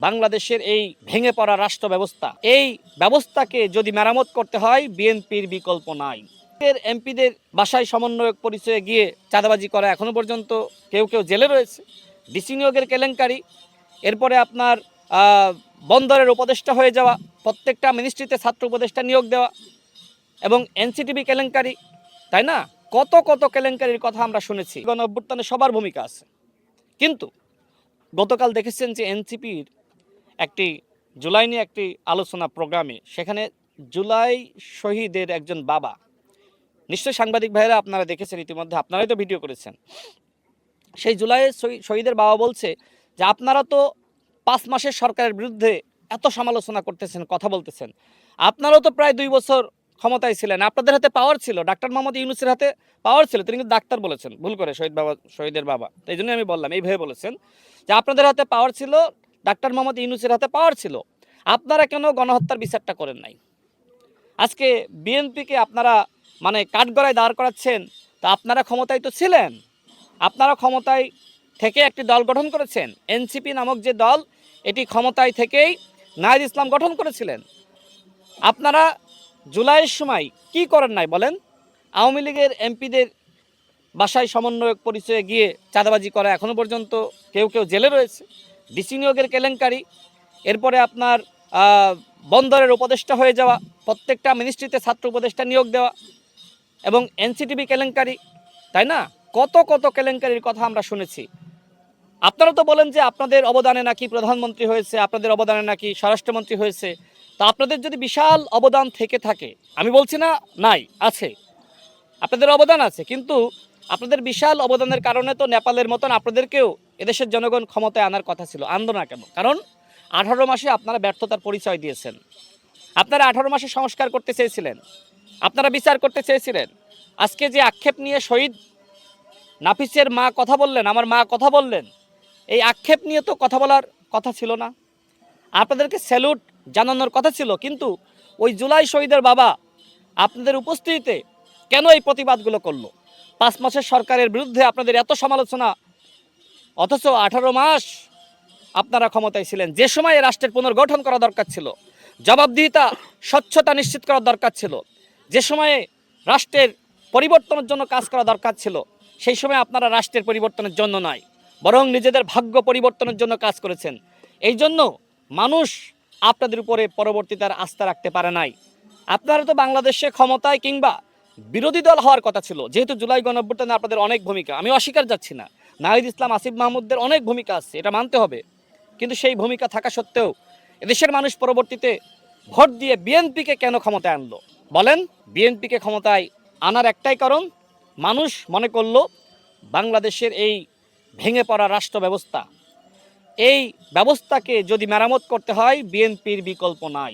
বাংলাদেশের এই ভেঙে পড়া রাষ্ট্র ব্যবস্থা, এই ব্যবস্থাকে যদি মেরামত করতে হয় বিএনপির বিকল্প নাই। এমপিদের বাসায় সমন্বয়ক পরিচয়ে গিয়ে চাঁদাবাজি করা এখনো পর্যন্ত কেউ কেউ জেলে রয়েছে। ডিসি নিয়োগের কেলেঙ্কারি, এরপরে আপনার বন্দরের উপদেষ্টা হয়ে যাওয়া, প্রত্যেকটা মিনিস্ট্রিতে ছাত্র উপদেষ্টা নিয়োগ দেওয়া এবং এনসিটিভি কেলেঙ্কারি, তাই না? কত কত কেলেঙ্কারির কথা আমরা শুনেছি। গণ অভ্যুত্থানে সবার ভূমিকা আছে, কিন্তু গতকাল দেখেছেন যে এনসিপির একটি জুলাই নিয়ে একটি আলোচনা প্রোগ্রামে, সেখানে জুলাই শহীদের একজন বাবা, নিশ্চয়ই সাংবাদিক ভাইয়েরা আপনারা দেখেছেন, ইতিমধ্যে আপনারাই তো ভিডিও করেছেন, সেই জুলাই শহীদের বাবা বলছে যে আপনারা তো 5 মাসের সরকারের বিরুদ্ধে এত সমালোচনা করতেছেন, কথা বলতেছেন, আপনারাও তো প্রায় 2 বছর ক্ষমতায় ছিলেন, আপনাদের হাতে পাওয়ার ছিল, ডাক্তার মোহাম্মদ ইউনূসের হাতে পাওয়ার ছিল। তিনি কিন্তু ডাক্তার বলেছেন ভুল করে, শহীদের বাবা, এই জন্যই আমি বললাম, এইভাবে বলেছেন যে আপনাদের হাতে পাওয়ার ছিল, ডাক্তার মোহাম্মদ ইউনূসের হাতে পাওয়ার ছিল, আপনারা কেন গণহত্যার বিচারটা করেন নাই? আজকে বিএনপিকে আপনারা মানে কাঠগড়ায় দাঁড় করাচ্ছেন। তা আপনারা ক্ষমতায় তো ছিলেন, আপনারা ক্ষমতায় থেকে একটি দল গঠন করেছেন, এনসিপি নামক যে দল, এটি ক্ষমতায় থেকেই নাহিদ ইসলাম গঠন করেছিলেন। আপনারা জুলাইয়ের সময় কি করেন নাই বলেন? আওয়ামী লীগের এমপিদের বাসায় সমন্বয়ক পরিচয়ে গিয়ে চাঁদাবাজি করা এখনো পর্যন্ত কেউ কেউ জেলে রয়েছে। ডিসি নিয়োগের কেলেঙ্কারি, এরপরে আপনার বন্দরের উপদেষ্টা হয়ে যাওয়া, প্রত্যেকটা মিনিস্ট্রিতে ছাত্র উপদেষ্টা নিয়োগ দেওয়া এবং এনসিটিভি কেলেঙ্কারি, তাই না? কত কত কেলেঙ্কারির কথা আমরা শুনেছি। আপনারা তো বলেন যে আপনাদের অবদানে নাকি প্রধানমন্ত্রী হয়েছে, আপনাদের অবদানে নাকি স্বরাষ্ট্রমন্ত্রী হয়েছে। তা আপনাদের যদি বিশাল অবদান থেকে থাকে, আমি বলছি না নাই, আছে, আপনাদের অবদান আছে, কিন্তু আপনাদের বিশাল অবদানের কারণে তো নেপালের মতন আপনাদেরকেও এদেশের জনগণ ক্ষমতায় আনার কথা ছিল, আনলো না কেন? কারণ 18 মাসে আপনারা ব্যর্থতার পরিচয় দিয়েছেন। আপনারা 18 মাসে সংস্কার করতে চেয়েছিলেন, আপনারা বিচার করতে চেয়েছিলেন। আজকে যে আক্ষেপ নিয়ে শহীদ নাফিসের মা কথা বললেন, আমার মা কথা বললেন, এই আক্ষেপ নিয়ে তো কথা বলার কথা ছিল না, আপনাদেরকে স্যালুট জানানোর কথা ছিল। কিন্তু ওই জুলাই শহীদের বাবা আপনাদের উপস্থিতিতে কেন এই প্রতিবাদগুলো করলো? 5 মাসের সরকারের বিরুদ্ধে আপনাদের এত সমালোচনা, অথচ 18 মাস আপনারা ক্ষমতায় ছিলেন। যে সময়ে রাষ্ট্রের পুনর্গঠন করা দরকার ছিল, জবাবদিহিতা, স্বচ্ছতা নিশ্চিত করা দরকার ছিল, যে সময়ে রাষ্ট্রের পরিবর্তনের জন্য কাজ করা দরকার ছিল, সেই সময় আপনারা রাষ্ট্রের পরিবর্তনের জন্য নয়, বরং নিজেদের ভাগ্য পরিবর্তনের জন্য কাজ করেছেন। এই জন্য মানুষ আপনাদের উপরে পরবর্তীতে আর আস্থা রাখতে পারে নাই। আপনারা তো বাংলাদেশে ক্ষমতায় কিংবা বিরোধী দল হওয়ার কথা ছিল, যেহেতু জুলাই গণঅভ্যুত্থানে আপনাদের অনেক ভূমিকা, আমি অস্বীকার যাচ্ছি না, নাহিদ ইসলাম, আসিফ মাহমুদদের অনেক ভূমিকা আছে, এটা মানতে হবে। কিন্তু সেই ভূমিকা থাকা সত্ত্বেও এদেশের মানুষ পরবর্তীতে ভোট দিয়ে বিএনপিকে কেন ক্ষমতায় আনলো বলেন? বিএনপিকে ক্ষমতায় আনার একটাই কারণ, মানুষ মনে করলো বাংলাদেশের এই ভেঙে পড়া রাষ্ট্র ব্যবস্থা, এই ব্যবস্থাকে যদি মেরামত করতে হয় বিএনপির বিকল্প নাই।